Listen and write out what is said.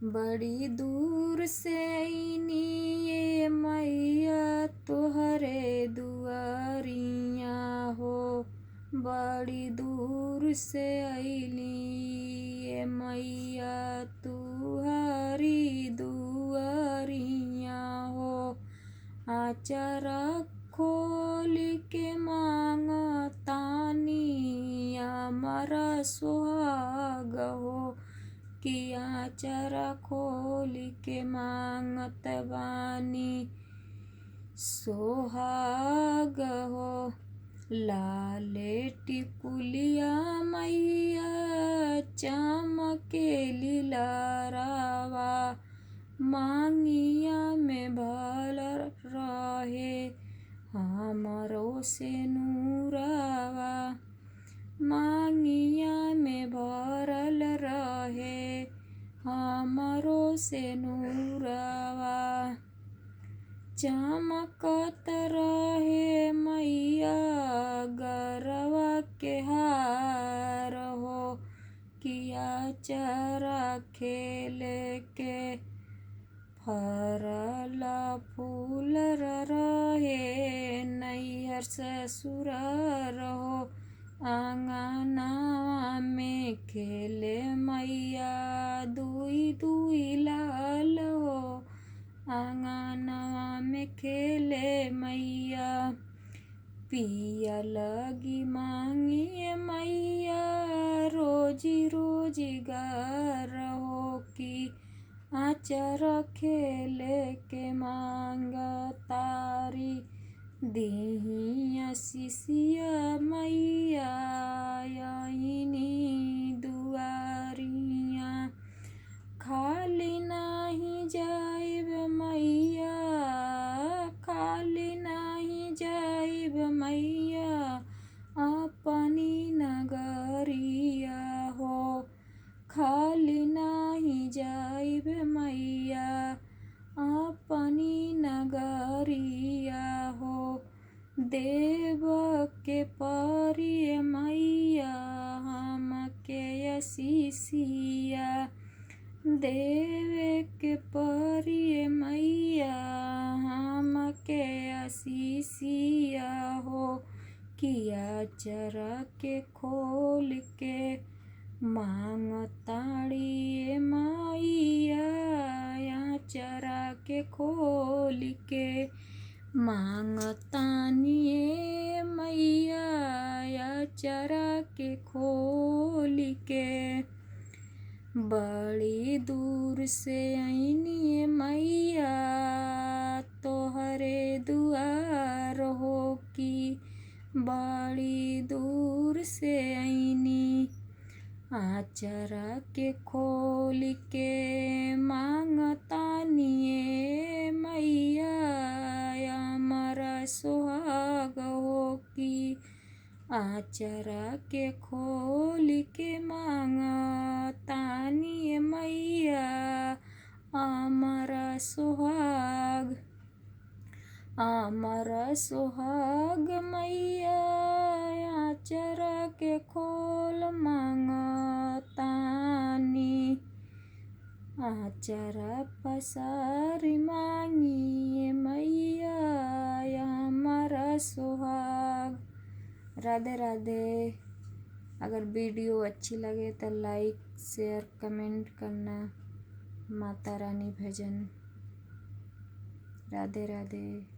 बड़ी दूर से अइनी ये मैया तोहरे दुआरिया हो। बड़ी दूर से अइली ये मैया तुहरी दुआरिया हो। आचरा खोल के मांगतानी हमारा सुहाग हो। कि आचरा खोल के मांगत बानी सोहाग हो। लाले टिकुलिया मैया चमके लीलारावा। मांगिया में भल रहे हमरो से नूरावा। मांगिया में भरल रहे हमरो से नूरावा। चमकत रहे मैया गरवा के हार हो। किया चरा खेले के फरल फूल रहे नैहर ससुर हो। आंगनवा में खेले मैया दुई दुई लाल हो। आंगनवा में खेले मैया पिया लगी मांगे मैया रोजी रोजगार हो। कि आचर खेले के मांग तारी दीही आशीषिया मैया आइनी दुआरिया। खाली नहीं जाइब मैया खाली नहीं जाइब मैया अपनी नगरिया हो। खाली नहीं जाइब मैया अपनी नगरिया हो। देव के परी मैया हमके आशीषिया। देवे के परी मैया हमके आशीषिया हो। किया चरा के खोल के मांगताड़ी मैया। चरा के खोल के मांगतानी मैया चरा के खोल के। बड़ी दूर से अइनी मैया तोहरे दुआर हो। कि बड़ी दूर से अइनी आचरा के खोल के मांगतानी मैया हमारा सुहाग हो। कि आचरा के खोल के मांगतानी मैया हमारा सुहाग। हमारा सुहाग मैया आचरा के खोल मांगतानी। आचरा पसारी मांगी मैया हमारा सुहाग। राधे राधे। अगर वीडियो अच्छी लगे तो लाइक शेयर कमेंट करना। माता रानी भजन। राधे राधे।